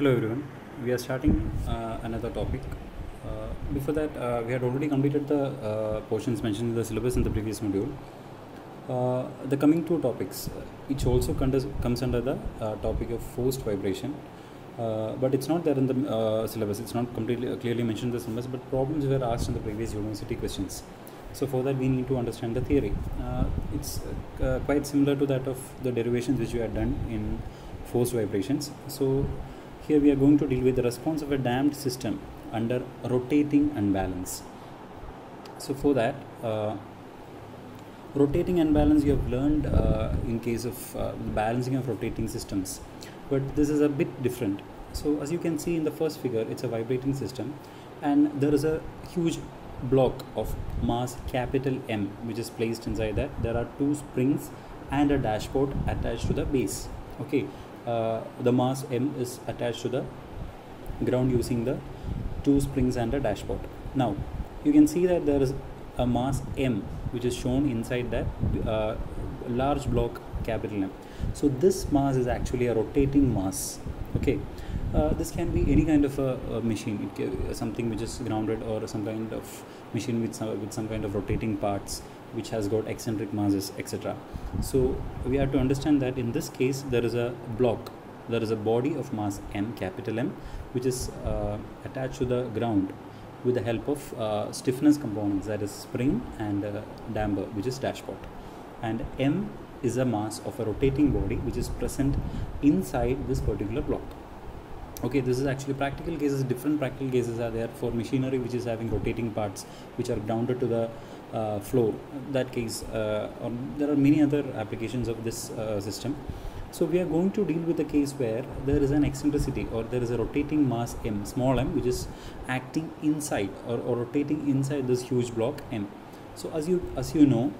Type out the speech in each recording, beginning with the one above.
Hello everyone. We are starting another topic. Before that, we had already completed the portions mentioned in the syllabus in the previous module. The coming two topics, each also comes under the topic of forced vibration, but it's not there in the syllabus. It's not completely clearly mentioned in the syllabus, but problems were asked in the previous university questions. So for that, we need to understand the theory. It's quite similar to that of the derivations which we had done in forced vibrations. So here we are going to deal with the response of a damped system under rotating unbalance. So for that, rotating unbalance you have learned in case of balancing of rotating systems, but this is a bit different. So as you can see in the first figure, it's a vibrating system and there is a huge block of mass capital M which is placed inside that. There are two springs and a dashboard attached to the base. Okay, the mass M is attached to the ground using the two springs and a dashboard. Now you can see that there is a mass M which is shown inside that large block capital M. So this mass is actually a rotating mass. Okay, this can be any kind of a machine. It can, something which is grounded, or some kind of machine with some kind of rotating parts which has got eccentric masses, etc. So we have to understand that in this case there is a block, there is a body of mass M, capital M, which is attached to the ground with the help of stiffness components, that is spring and damper, which is dashboard. And M is a mass of a rotating body which is present inside this particular block. Okay, this is actually practical cases. Different practical cases are there for machinery which is having rotating parts which are grounded to the floor. That case, or there are many other applications of this system. So we are going to deal with a case where there is an eccentricity, or there is a rotating mass M, small m, which is acting inside or rotating inside this huge block M. So as you know,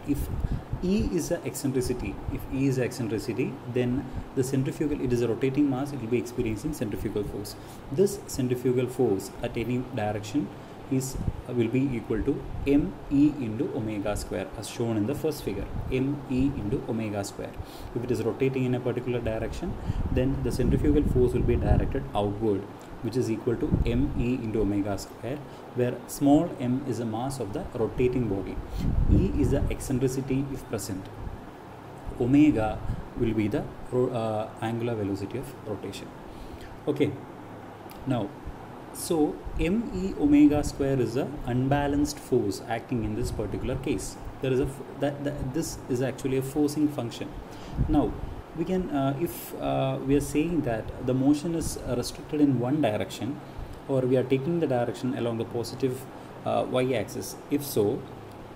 if E is the eccentricity, then the centrifugal, it is a rotating mass, it will be experiencing centrifugal force. This centrifugal force at any direction will be equal to ME into omega square, as shown in the first figure. ME into omega square. If it is rotating in a particular direction, then the centrifugal force will be directed outward, which is equal to ME into omega square, where small m is the mass of the rotating body, E is the eccentricity if present, omega will be the angular velocity of rotation. Okay, now so ME omega square is a unbalanced force acting in this particular case. There is a this is actually a forcing function. Now we can if we are saying that the motion is restricted in one direction, or we are taking the direction along the positive y-axis, if so,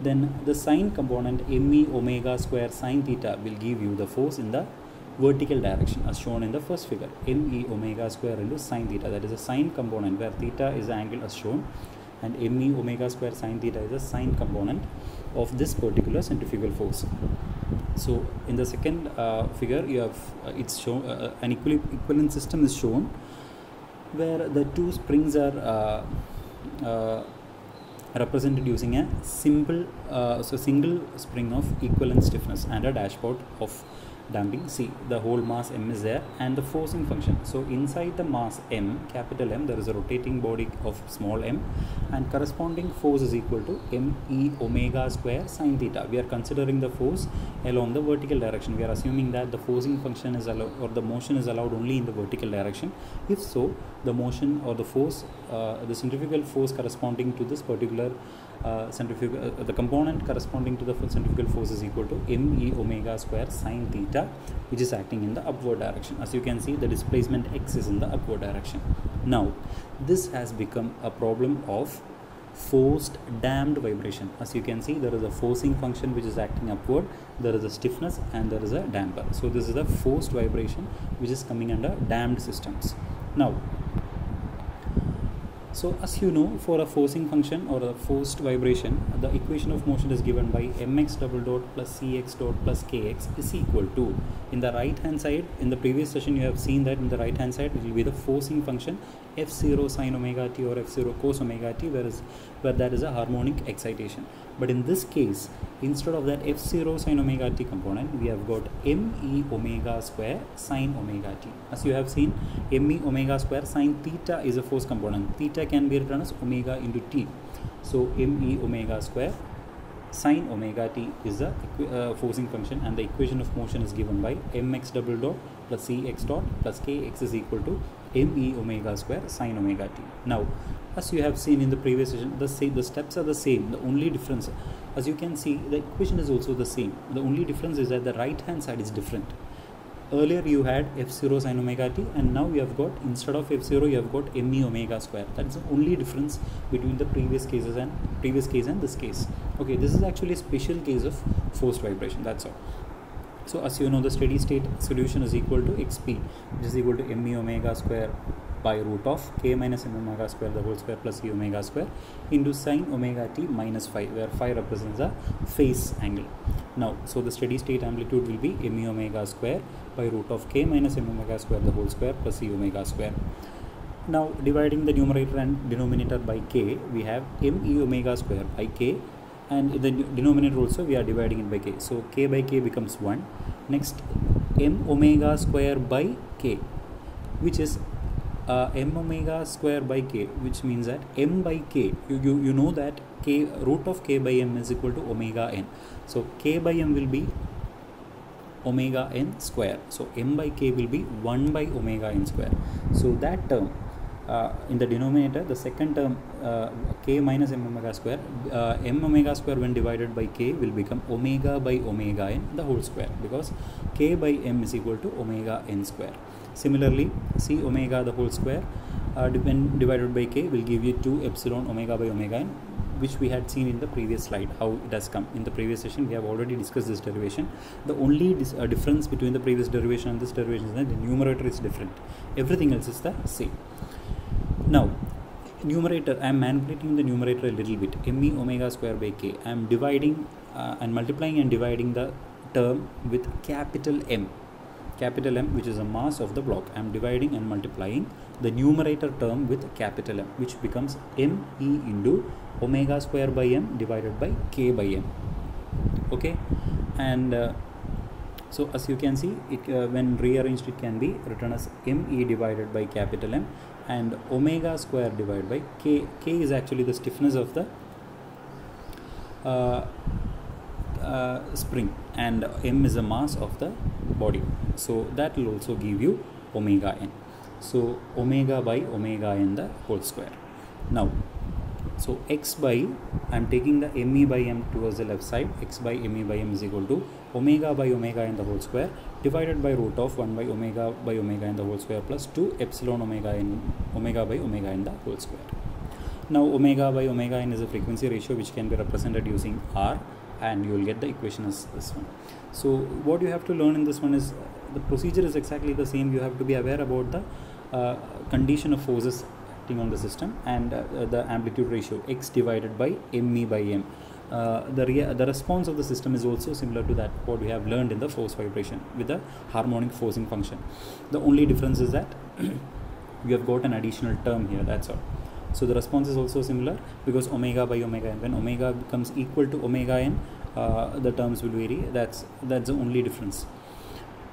then the sine component ME omega square sine theta will give you the force in the vertical direction, as shown in the first figure. ME omega square into sine theta, that is a sine component where theta is the angle as shown, and ME omega square sine theta is a sine component of this particular centrifugal force. So in the second figure, you have it's shown an equivalent system is shown where the two springs are represented using a single spring of equivalent stiffness and a dashboard of damping. See, the whole mass M is there and the forcing function. So inside the mass M, capital M, there is a rotating body of small m, and corresponding force is equal to ME omega square sine theta. We are considering the force along the vertical direction. We are assuming that the forcing function is allowed, or the motion is allowed only in the vertical direction. If so, the motion or the force, the centrifugal force corresponding to this particular centrifugal, the component corresponding to the centrifugal force is equal to ME omega square sine theta, which is acting in the upward direction. As you can see, the displacement x is in the upward direction. Now this has become a problem of forced damped vibration. As you can see, there is a forcing function which is acting upward, there is a stiffness, and there is a damper. So this is a forced vibration which is coming under damped systems. Now, so as you know, for a forcing function or a forced vibration, the equation of motion is given by mx double dot plus cx dot plus kx is equal to, in the right hand side, in the previous session you have seen that in the right hand side it will be the forcing function f0 sin omega t or f0 cos omega t, where that is a harmonic excitation. But in this case, instead of that f0 sine omega t component, we have got me omega square sine omega t. As you have seen, me omega square sine theta is a force component. Theta can be written as omega into t. So me omega square sine omega t is the forcing function, and the equation of motion is given by mx double dot plus cx dot plus kx is equal to me omega square sine omega t. Now, as you have seen in the previous session, the steps are the same. The only difference, as you can see, the equation is also the same. The only difference is that the right hand side is different. Earlier you had f0 sine omega t, and now you have got, instead of f0, you have got me omega square. That's the only difference between the previous case and this case. Okay, this is actually a special case of forced vibration. That's all. So as you know, the steady state solution is equal to xp, which is equal to me omega square by root of k minus m omega square the whole square plus e omega square into sine omega t minus phi, where phi represents a phase angle. Now, so the steady state amplitude will be me omega square by root of k minus m omega square the whole square plus e omega square. Now, dividing the numerator and denominator by k, we have me omega square by k, and in the denominator also we are dividing it by k. So k by k becomes 1. Next, m omega square by k, which is m omega square by k, which means that m by k, you know that k root of k by m is equal to omega n. So k by m will be omega n square. So m by k will be 1 by omega n square. So that term in the denominator, the second term k minus m omega square, m omega square when divided by k will become omega by omega n the whole square, because k by m is equal to omega n square. Similarly, c omega the whole square when divided by k will give you 2 epsilon omega by omega n, which we had seen in the previous slide how it has come. In the previous session we have already discussed this derivation. The only difference between the previous derivation and this derivation is that the numerator is different. Everything else is the same. Now, numerator, I am manipulating the numerator a little bit. Me omega square by k, I am dividing and multiplying and dividing the term with capital M, which is the mass of the block. I am dividing and multiplying the numerator term with capital M, which becomes me into omega square by m divided by k by m. Okay, and so as you can see, it when rearranged, it can be written as me divided by capital M and omega square divided by k. K is actually the stiffness of the spring, and m is the mass of the body. So that will also give you omega n. So omega by omega n the whole square. Now, so x by, I am taking the me by m towards the left side. X by me by m is equal to omega by omega n the whole square divided by root of 1 by omega n the whole square plus 2 epsilon omega by omega n the whole square. Now, omega by omega n is a frequency ratio which can be represented using r, and you will get the equation as this one. So what you have to learn in this one is the procedure is exactly the same. You have to be aware about the condition of forces acting on the system and the amplitude ratio x divided by me by m. The response of the system is also similar to that what we have learned in the force vibration with the harmonic forcing function. The only difference is that we have got an additional term here, that's all. So the response is also similar, because omega by omega n, when omega becomes equal to omega n, the terms will vary. That's the only difference.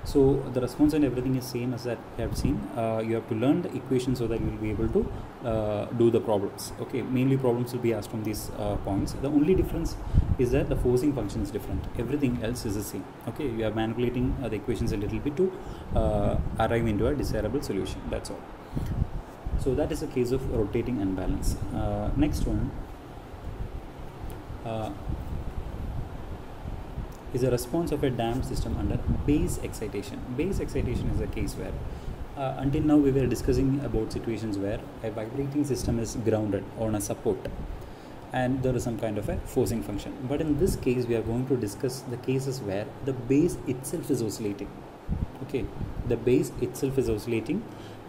So the response and everything is same as that we have seen. You have to learn the equation so that you will be able to do the problems. Okay, mainly problems will be asked from these points. The only difference is that the forcing function is different. Everything else is the same. Okay, you are manipulating the equations a little bit to arrive into a desirable solution. That's all. So that is the case of rotating and balance. Next one is a response of a damped system under base excitation. Base excitation is a case where until now we were discussing about situations where a vibrating system is grounded on a support and there is some kind of a forcing function. But in this case we are going to discuss the cases where the base itself is oscillating. Okay, the base itself is oscillating,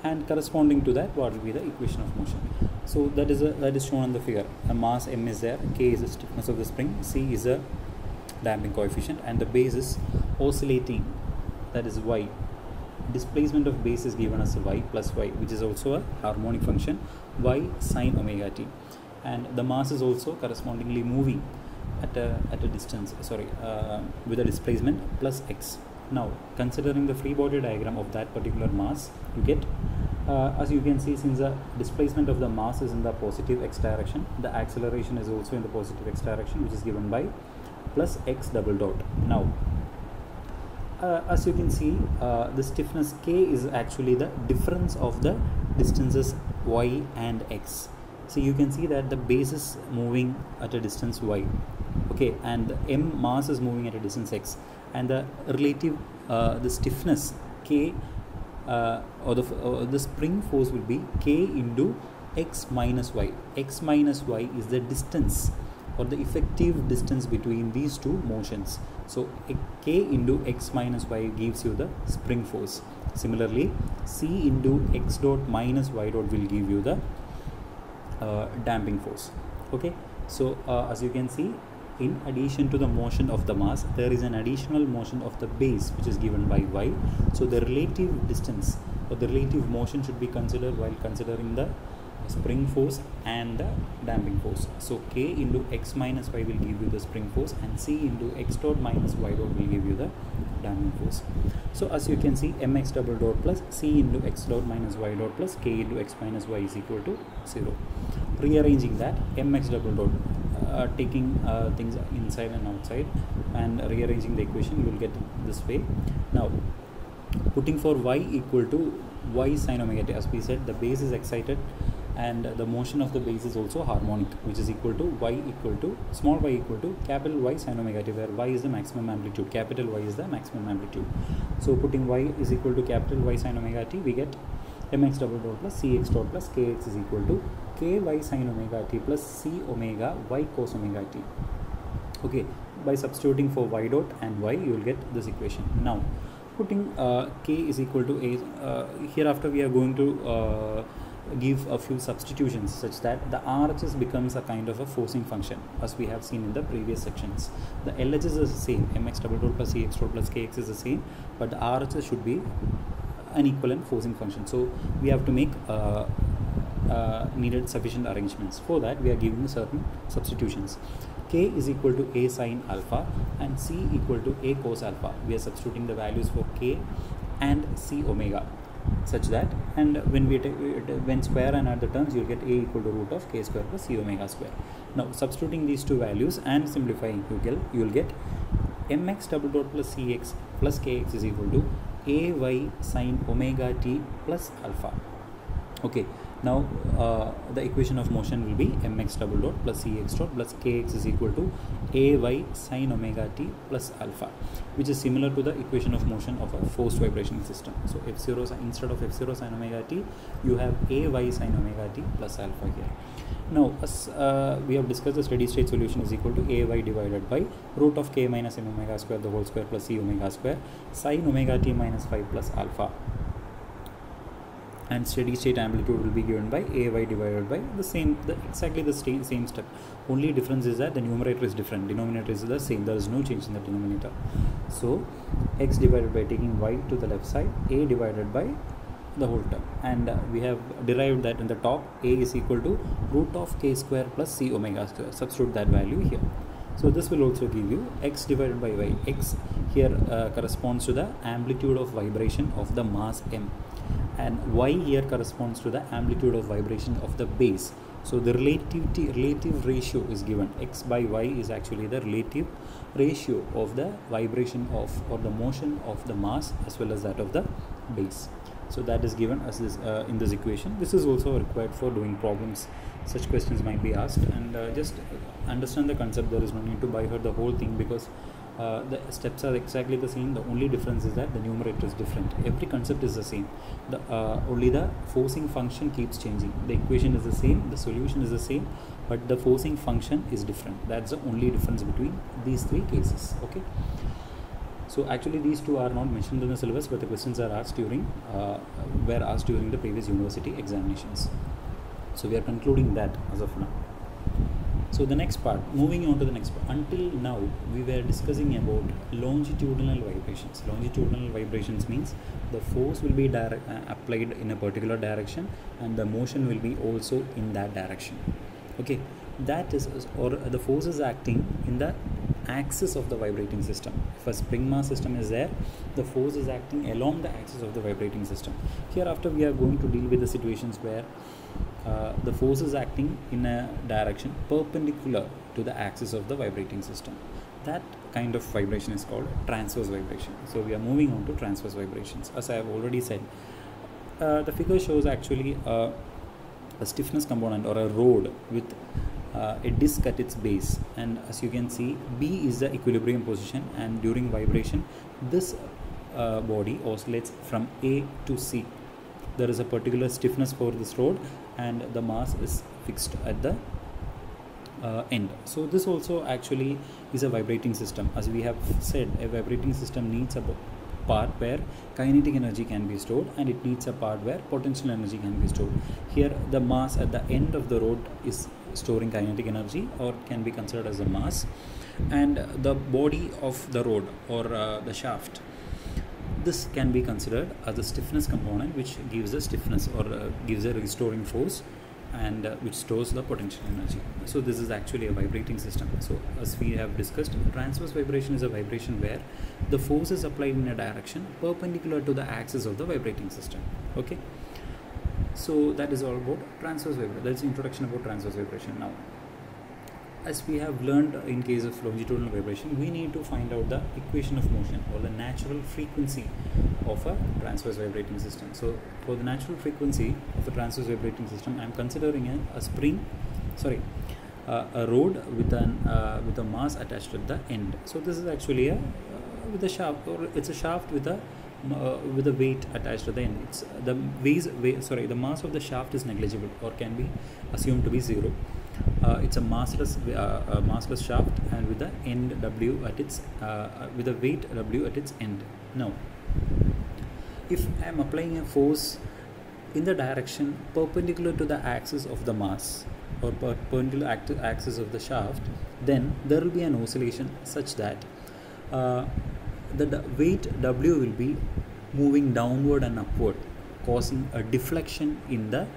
and corresponding to that what will be the equation of motion. So that is shown on the figure. A mass m is there, k is the stiffness of the spring, c is a damping coefficient, and the base is oscillating, that is y. Displacement of base is given as y plus y, which is also a harmonic function, y sine omega t, and the mass is also correspondingly moving. at a distance, sorry, with a displacement plus x. Now considering the free body diagram of that particular mass, you get as you can see, since the displacement of the mass is in the positive x direction, the acceleration is also in the positive x direction, which is given by plus x double dot. Now as you can see, the stiffness k is actually the difference of the distances y and x. So you can see that the base is moving at a distance y, okay, and the m mass is moving at a distance x, and the relative the stiffness k or the spring force will be k into x minus y. X minus y is the distance or the effective distance between these two motions. So k into x minus y gives you the spring force. Similarly, c into x dot minus y dot will give you the damping force. Okay, so as you can see, in addition to the motion of the mass, there is an additional motion of the base which is given by y. So the relative distance or the relative motion should be considered while considering the spring force and the damping force. So k into x minus y will give you the spring force, and c into x dot minus y dot will give you the damping force. So as you can see, mx double dot plus c into x dot minus y dot plus k into x minus y is equal to 0. Rearranging that, mx double dot, taking things inside and outside and rearranging the equation, you will get this way. Now putting for y equal to y sin omega t, as we said, the base is excited and the motion of the base is also harmonic, which is equal to y equal to small y equal to capital Y sin omega t, where y is the maximum amplitude, capital Y is the maximum amplitude. So putting y is equal to capital Y sin omega t, we get mx double dot plus cx dot plus kx is equal to ky sin omega t plus c omega y cos omega t. Okay, by substituting for y dot and y, you will get this equation. Now putting k is equal to a, hereafter we are going to give a few substitutions such that the RHS becomes a kind of a forcing function, as we have seen in the previous sections. The LHS is the same, mx double dot plus cx dot plus kx is the same, but the RHS should be an equivalent forcing function. So we have to make needed sufficient arrangements. For that, we are giving certain substitutions. K is equal to a sin alpha and c equal to a cos alpha. We are substituting the values for k and c omega, such that, and when we when square and add the terms, you'll get a equal to root of k square plus c omega square. Now substituting these two values and simplifying, you will get mx double dot plus cx plus kx is equal to ay sin omega t plus alpha. Okay, now the equation of motion will be mx double dot plus cx dot plus kx is equal to ay sin omega t plus alpha, which is similar to the equation of motion of a forced vibration system. So f0, instead of f0 sin omega t, you have ay sin omega t plus alpha here. Now as we have discussed, the steady state solution is equal to ay divided by root of k minus m omega square the whole square plus c omega square sin omega t minus 5 plus alpha, and steady state amplitude will be given by ay divided by exactly the same step. Only difference is that the numerator is different, denominator is the same, there is no change in the denominator. So x divided by taking y to the left side, a divided by the whole term, and we have derived that in the top, a is equal to root of k square plus c omega square. Substitute that value here. So this will also give you x divided by y. X here corresponds to the amplitude of vibration of the mass m, and y here corresponds to the amplitude of vibration of the base. So the relative ratio is given. X by y is actually the relative ratio of the vibration of or the motion of the mass as well as that of the base. So that is given as this in this equation. This is also required for doing problems. Such questions might be asked, and just understand the concept. There is no need to by heart the whole thing, because the steps are exactly the same. The only difference is that the numerator is different. Every concept is the same. The only the forcing function keeps changing. The equation is the same, the solution is the same, but the forcing function is different. That's the only difference between these three cases. Okay. So actually these two are not mentioned in the syllabus, but the questions are asked during were asked during the previous university examinations. So we are concluding that as of now. So the next part, moving on to the next part. Until now, we were discussing about longitudinal vibrations. Longitudinal vibrations means the force will be applied in a particular direction, and the motion will be also in that direction. Okay. that is, or the force is acting in the axis of the vibrating system. If a spring mass system is there, the force is acting along the axis of the vibrating system. Hereafter we are going to deal with the situations where the force is acting in a direction perpendicular to the axis of the vibrating system. That kind of vibration is called transverse vibration. So we are moving on to transverse vibrations. As I have already said, the figure shows actually a stiffness component or a rod with a disc at its base, and as you can see, B is the equilibrium position, and during vibration this body oscillates from A to C. There is a particular stiffness for this rod and the mass is fixed at the end. So this also actually is a vibrating system. As we have said, a vibrating system needs a part where kinetic energy can be stored, and it needs a part where potential energy can be stored. Here the mass at the end of the rod is storing kinetic energy, or can be considered as a mass, and the body of the rod or the shaft, this can be considered as the stiffness component, which gives a stiffness or gives a restoring force, and which stores the potential energy. So this is actually a vibrating system. So as we have discussed, transverse vibration is a vibration where the force is applied in a direction perpendicular to the axis of the vibrating system. Okay, so that is all about transverse vibration. That's the introduction about transverse vibration. Now, as we have learned in case of longitudinal vibration, we need to find out the equation of motion or the natural frequency of a transverse vibrating system. So for the natural frequency of a transverse vibrating system, I am considering a rod with a mass attached at the end. So this is actually a with a shaft, or it's a shaft with a weight attached at the end. It's the mass of the shaft is negligible or can be assumed to be zero. It's a massless shaft, and with the end W at its with a weight W at its end. Now, if I am applying a force in the direction perpendicular to the axis of the mass or perpendicular axis of the shaft, then there will be an oscillation such that the weight W will be moving downward and upward, causing a deflection in the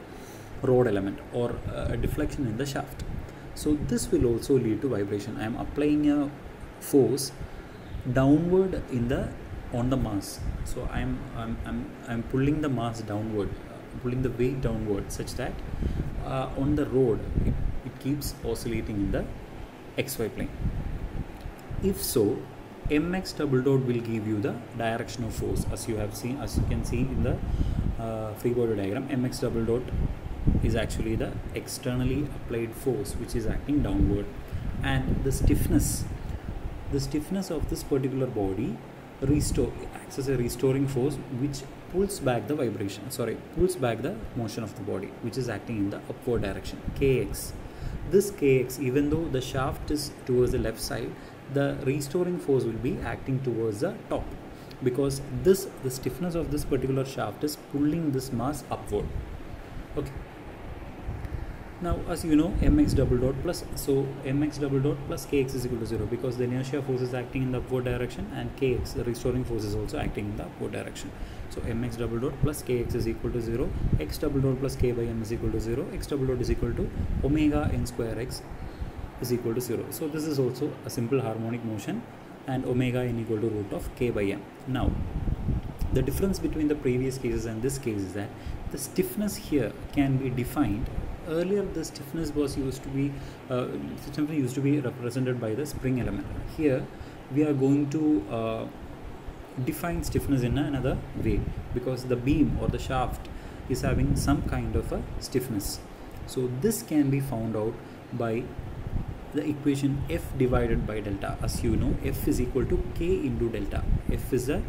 rod element or a deflection in the shaft. So this will also lead to vibration. I am applying a force downward on the mass. So I'm pulling the mass downward, pulling the weight downward, such that on the rod it keeps oscillating in the XY plane. If so, mx double dot will give you the direction of force. As you can see in the free body diagram, mx double dot is actually the externally applied force which is acting downward, and the stiffness of this particular body acts as a restoring force which pulls back the motion of the body, which is acting in the upward direction, kx. This kx, even though the shaft is towards the left side, the restoring force will be acting towards the top, because the stiffness of this particular shaft is pulling this mass upward. Okay. Now, as you know, mx double dot plus kx is equal to 0, because the inertia force is acting in the upward direction, and kx, the restoring force, is also acting in the upward direction. So mx double dot plus kx is equal to 0, x double dot plus k by m is equal to 0, x double dot is equal to omega n square x is equal to 0. So this is also a simple harmonic motion, and omega n equal to root of k by m. Now, the difference between the previous cases and this case is that the stiffness here can be defined. Earlier, the stiffness used to be represented by the spring element. Here, we are going to define stiffness in another way, because the beam or the shaft is having some kind of a stiffness. So this can be found out by the equation F divided by delta. As you know, F is equal to K into delta. F is the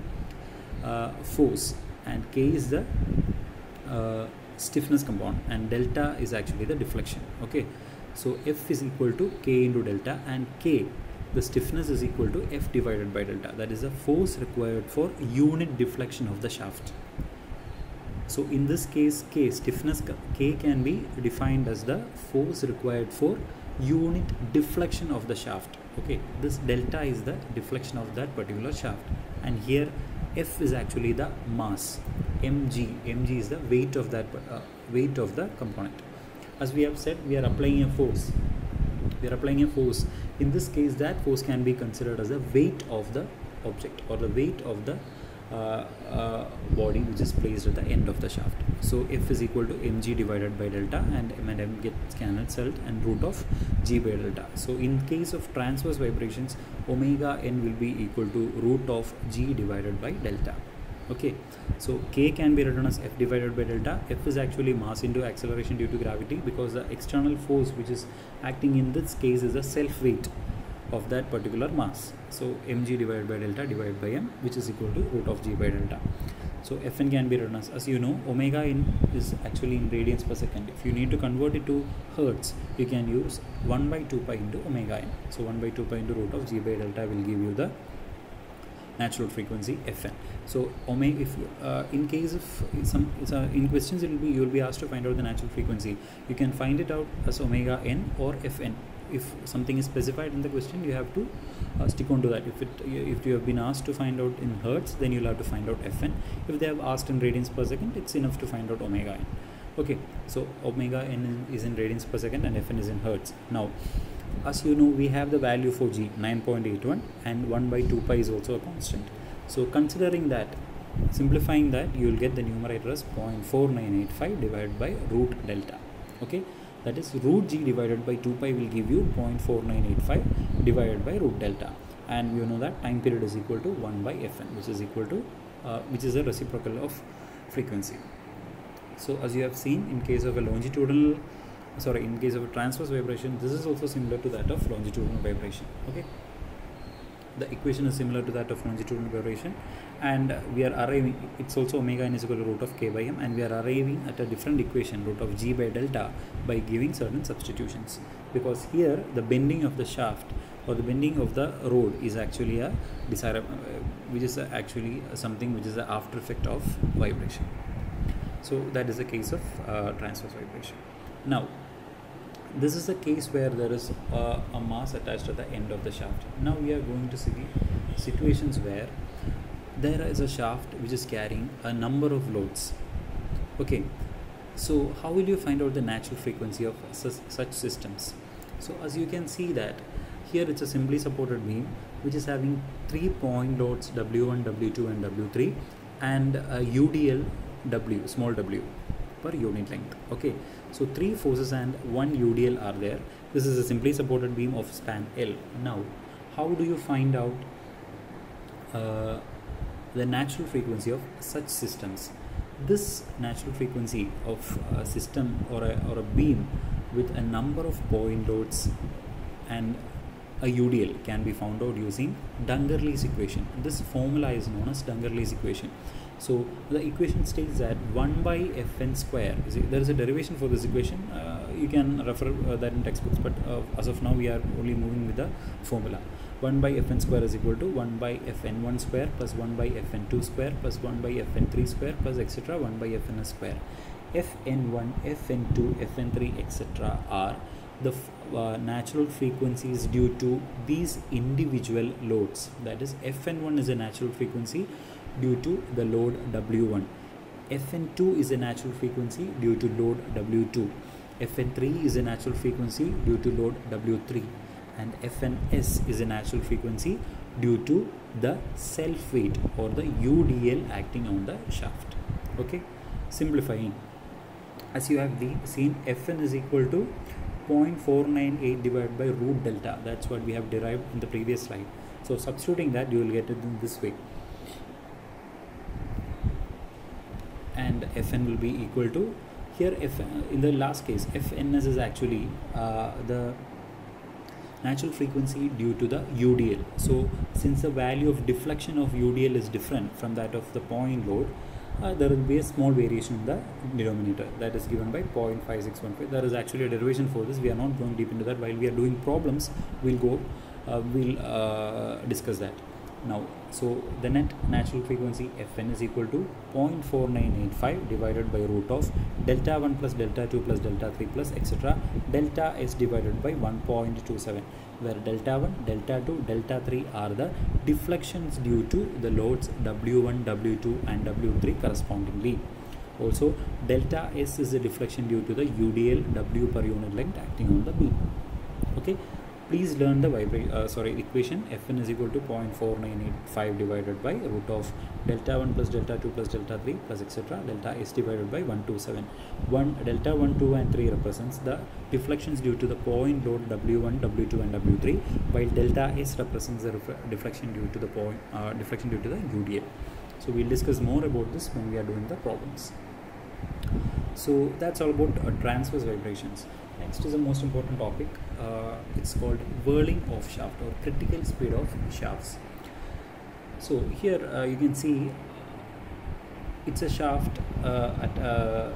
force and K is the stiffness component, and delta is actually the deflection. Okay, so F is equal to K into delta, and K, the stiffness, is equal to F divided by delta. That is the force required for unit deflection of the shaft. So in this case, stiffness K can be defined as the force required for unit deflection of the shaft. Okay, this delta is the deflection of that particular shaft, and here F is actually the mass. mg is the weight of that weight of the component. As we have said, we are applying a force we are applying a force, in this case that force can be considered as the weight of the object or the weight of the body which is placed at the end of the shaft. So F is equal to mg divided by delta, and m and m gets cancelled, and root of g by delta. So in case of transverse vibrations, omega n will be equal to root of g divided by delta. Okay, so k can be written as F divided by delta. F is actually mass into acceleration due to gravity, because the external force which is acting in this case is a self weight of that particular mass. So mg divided by delta divided by m, which is equal to root of g by delta. So Fn can be written as you know, omega n is actually in radians per second. If you need to convert it to hertz, you can use 1 by 2 pi into omega n. So 1 by 2 pi into root of g by delta will give you the natural frequency Fn. So omega, if in case of some in questions it will be, you will be asked to find out the natural frequency. You can find it out as omega n or Fn. If something is specified in the question, you have to stick on to that. If you have been asked to find out in hertz, then you'll have to find out Fn. If they have asked in radians per second, it's enough to find out omega n. Okay, so omega n is in radians per second and Fn is in hertz. Now, as you know, we have the value for g 9.81, and 1 by 2 pi is also a constant. So considering that, simplifying that, you will get the numerator as 0.4985 divided by root delta. Okay, that is root g divided by 2 pi will give you 0.4985 divided by root delta, and you know that time period is equal to 1 by Fn, which is equal to which is a reciprocal of frequency. So as you have seen, in case of a in case of a transverse vibration, this is also similar to that of longitudinal vibration. Okay, the equation is similar to that of longitudinal vibration, and we are arriving, it's also omega n is equal to root of k by m, and we are arriving at a different equation, root of g by delta, by giving certain substitutions, because here the bending of the shaft or the bending of the rod is actually a desirable, which is actually something which is an after effect of vibration. So that is the case of transverse vibration. Now, this is the case where there is a mass attached at the end of the shaft. Now we are going to see situations where there is a shaft which is carrying a number of loads. Okay, so how will you find out the natural frequency of such systems? So as you can see that here it's a simply supported beam which is having 3 point loads W1, W2 and W3, and a UDL W, small w, per unit length. Okay, so 3 forces and 1 UDL are there. This is a simply supported beam of span L. Now, how do you find out the natural frequency of such systems? This natural frequency of a system or a beam with a number of point loads and a UDL can be found out using Dungerley's equation. This formula is known as Dungerley's equation. So the equation states that 1 by Fn square, there is a derivation for this equation, you can refer that in textbooks, but as of now we are only moving with the formula. 1 by Fn square is equal to 1 by Fn1 square plus 1 by Fn2 square plus 1 by Fn3 square plus etc. 1 by Fn square. Fn1, Fn2, Fn3 etc. are the natural frequencies due to these individual loads. That is, Fn1 is a natural frequency due to the load W1, Fn2 is a natural frequency due to load W2, Fn3 is a natural frequency due to load W3, and Fns is a natural frequency due to the self weight or the UDL acting on the shaft. Okay, simplifying, as you have seen, Fn is equal to 0.498 divided by root delta. That's what we have derived in the previous slide. So substituting that, you will get it in this way, and Fn will be equal to, here in the last case Fns is actually the natural frequency due to the UDL. So since the value of deflection of UDL is different from that of the point load, there will be a small variation in the denominator, that is given by 0.5615. There is actually a derivation for this. We are not going deep into that. While we are doing problems, we'll discuss that now. So the net natural frequency Fn is equal to 0.4985 divided by root of delta 1 plus delta 2 plus delta 3 plus etc. delta s divided by 1.27, where delta 1, delta 2, delta 3 are the deflections due to the loads W1, W2 and W3 correspondingly. Also, delta s is the deflection due to the UDL W per unit length acting on the beam. Okay, Please learn the equation. Fn is equal to 0.4985 divided by root of delta 1 plus delta 2 plus delta 3 plus etc. delta s divided by 127. Delta 1, 2 and 3 represents the deflections due to the point load W1, W2 and W3, while delta s represents the deflection due to the UDL. So we'll discuss more about this when we are doing the problems. So that's all about transverse vibrations. Next is the most important topic. It's called whirling of shaft or critical speed of shafts. So here you can see it's a shaft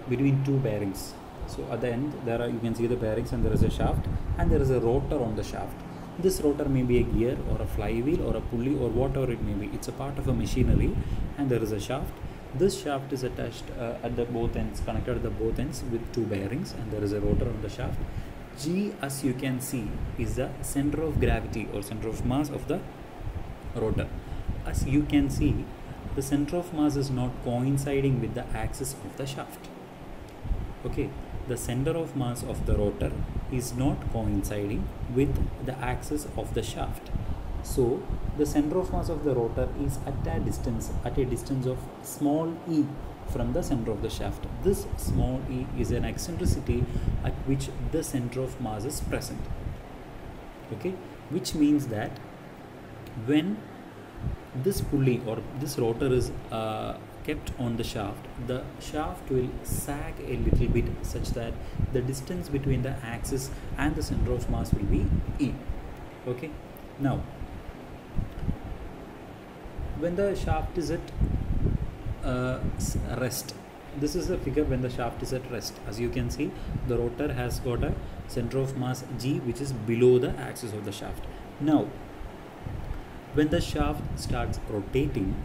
between two bearings. So at the end you can see the bearings, and there is a shaft and there is a rotor on the shaft. This rotor may be a gear or a flywheel or a pulley or whatever it may be. It's a part of a machinery, and there is a shaft. This shaft is attached at the both ends, connected at the both ends with two bearings, and there is a rotor on the shaft. G, as you can see, is the center of gravity or center of mass of the rotor. As you can see, the center of mass is not coinciding with the axis of the shaft. Okay, the center of mass of the rotor is not coinciding with the axis of the shaft. So the center of mass of the rotor is at a distance of small e from the center of the shaft. This small e is an eccentricity at which the center of mass is present. Okay, which means that when this pulley or this rotor is kept on the shaft will sag a little bit, such that the distance between the axis and the center of mass will be e. Okay, now when the shaft is at rest, this is the figure when the shaft is at rest. As you can see, the rotor has got a center of mass G which is below the axis of the shaft. Now when the shaft starts rotating,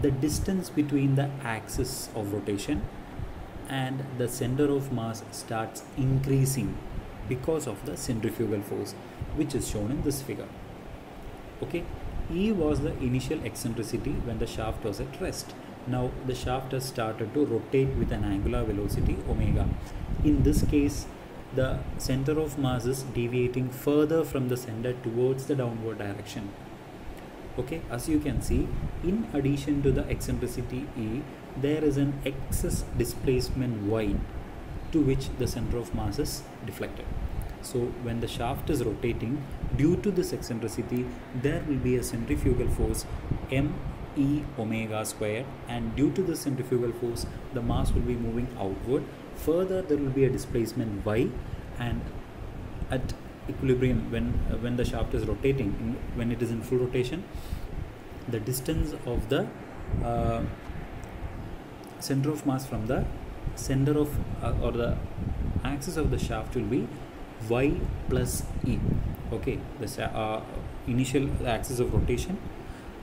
the distance between the axis of rotation and the center of mass starts increasing because of the centrifugal force, which is shown in this figure. Okay, E was the initial eccentricity when the shaft was at rest. Now the shaft has started to rotate with an angular velocity omega. In this case, the center of mass is deviating further from the center towards the downward direction. Okay, as you can see, in addition to the eccentricity E, there is an excess displacement Y to which the center of mass is deflected. So when the shaft is rotating, due to this eccentricity, there will be a centrifugal force m e omega squared, and due to this centrifugal force, the mass will be moving outward. Further, there will be a displacement y, and at equilibrium, when the shaft is rotating, when it is in full rotation, the distance of the center of mass from the center of or the axis of the shaft will be y plus e. Okay, the initial axis of rotation,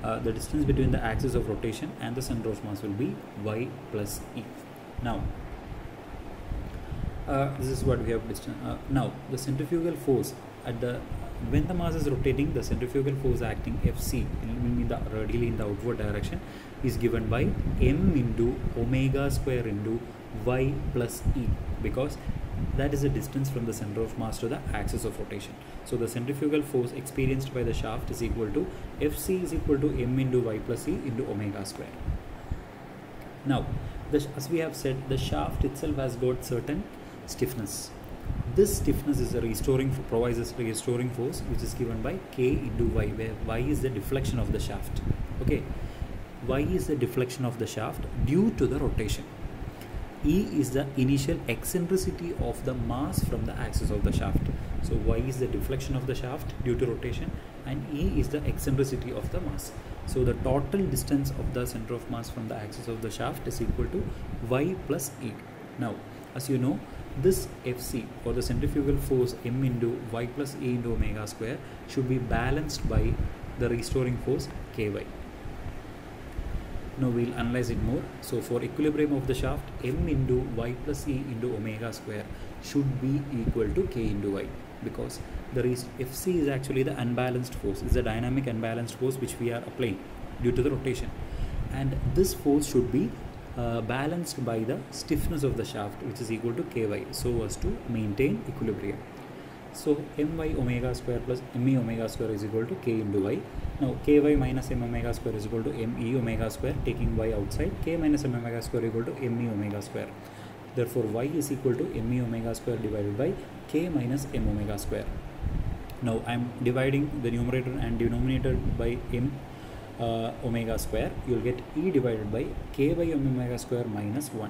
the distance between the axis of rotation and the center of mass will be y plus e. Now this is what we have distance. Now the centrifugal force at the when the mass is rotating, the centrifugal force acting Fc radially in the outward direction is given by m into omega square into y plus e, because that is the distance from the center of mass to the axis of rotation. So the centrifugal force experienced by the shaft is equal to Fc is equal to m into y plus e into omega square. Now as we have said, the shaft itself has got certain stiffness. This stiffness is provides a restoring force, which is given by k into y, where y is the deflection of the shaft. Okay, y is the deflection of the shaft due to the rotation. E is the initial eccentricity of the mass from the axis of the shaft. So y is the deflection of the shaft due to rotation, and E is the eccentricity of the mass. So the total distance of the center of mass from the axis of the shaft is equal to y plus E. Now, as you know, this Fc, or the centrifugal force m into y plus e into omega square, should be balanced by the restoring force ky. Now we'll analyze it more. So for equilibrium of the shaft, m into y plus e into omega square should be equal to k into y, because the Fc is actually the unbalanced force. It's a dynamic unbalanced force which we are applying due to the rotation, and this force should be balanced by the stiffness of the shaft, which is equal to ky, so as to maintain equilibrium. So my omega square plus me omega square is equal to k into y. Now ky minus m omega square is equal to me omega square, taking y outside, k minus m omega square equal to me omega square. Therefore y is equal to me omega square divided by k minus m omega square. Now I am dividing the numerator and denominator by m omega square. You will get e divided by k by m omega square minus 1.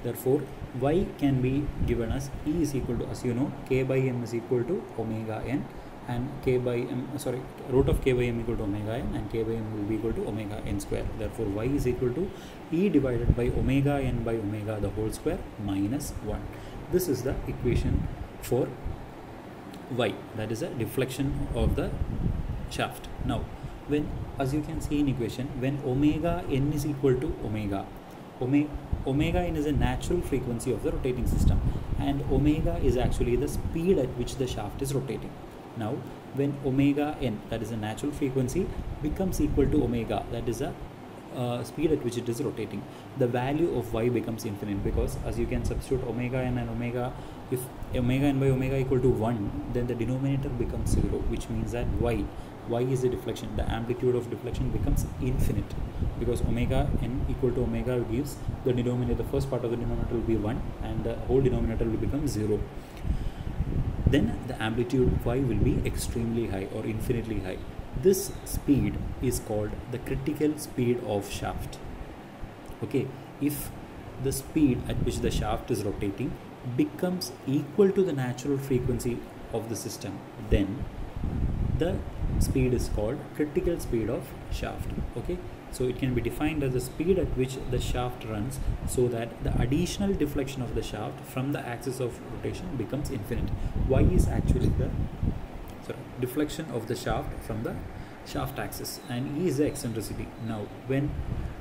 Therefore y can be given as e is equal to, as you know, k by m is equal to omega n, and root of k by m equal to omega n, and k by m will be equal to omega n square. Therefore y is equal to e divided by omega n by omega the whole square minus 1. This is the equation for y, that is a deflection of the shaft. Now when, as you can see in equation, when omega n is equal to omega n is a natural frequency of the rotating system, and omega is actually the speed at which the shaft is rotating. Now when omega n, that is a natural frequency, becomes equal to omega, that is a speed at which it is rotating, the value of y becomes infinite, because as you can substitute omega n and omega, if omega n by omega equal to 1, then the denominator becomes 0, which means that y is a deflection. The amplitude of deflection becomes infinite, because omega n equal to omega gives the denominator, the first part of the denominator will be 1 and the whole denominator will become 0. Then the amplitude y will be extremely high or infinitely high. This speed is called the critical speed of shaft. Okay, if the speed at which the shaft is rotating becomes equal to the natural frequency of the system, then the speed is called critical speed of shaft. Okay, so it can be defined as the speed at which the shaft runs so that the additional deflection of the shaft from the axis of rotation becomes infinite. Y is actually the deflection of the shaft from the shaft axis, and E is the eccentricity. Now when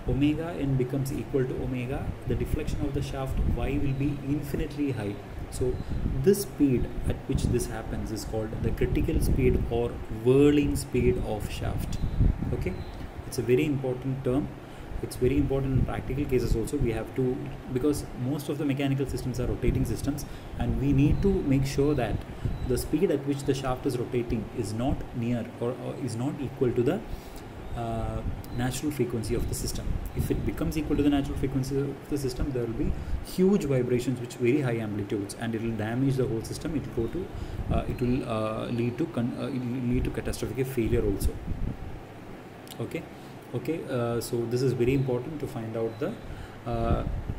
omega n becomes equal to omega, the deflection of the shaft y will be infinitely high. So this speed at which this happens is called the critical speed or whirling speed of shaft. Okay, it's a very important term. It's very important in practical cases also. We have to, because most of the mechanical systems are rotating systems, and we need to make sure that the speed at which the shaft is rotating is not near or is not equal to the natural frequency of the system. If it becomes equal to the natural frequency of the system, there will be huge vibrations with very high amplitudes, and it will damage the whole system. It will go to it will lead to catastrophic failure also. Okay, so this is very important to find out the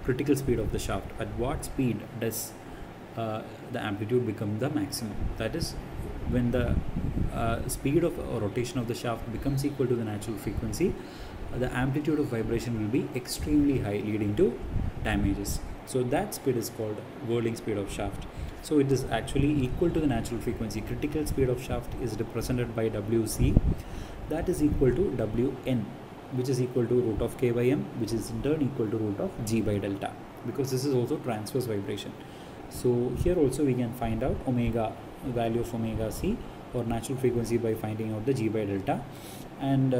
critical speed of the shaft. At what speed does the amplitude become the maximum? That is when the speed of rotation of the shaft becomes equal to the natural frequency, the amplitude of vibration will be extremely high, leading to damages. So that speed is called whirling speed of shaft. So it is actually equal to the natural frequency. Critical speed of shaft is represented by Wc, that is equal to Wn, which is equal to root of k by m, which is in turn equal to root of g by delta, because this is also transverse vibration. So here also we can find out omega, value of omega c or natural frequency, by finding out the g by delta, and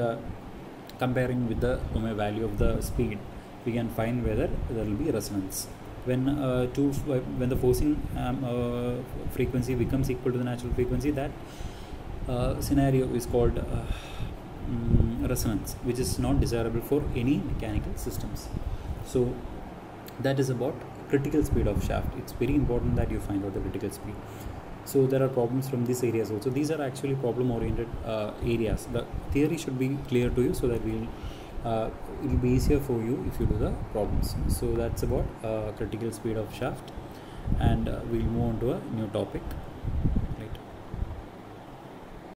comparing with the value of the speed, we can find whether there will be resonance. When the forcing frequency becomes equal to the natural frequency, that scenario is called resonance, which is not desirable for any mechanical systems. So that is about critical speed of shaft. It's very important that you find out the critical speed. So there are problems from these areas also. These are actually problem oriented areas. The theory should be clear to you, so that it will be easier for you if you do the problems. So that's about critical speed of shaft, and we'll move on to a new topic.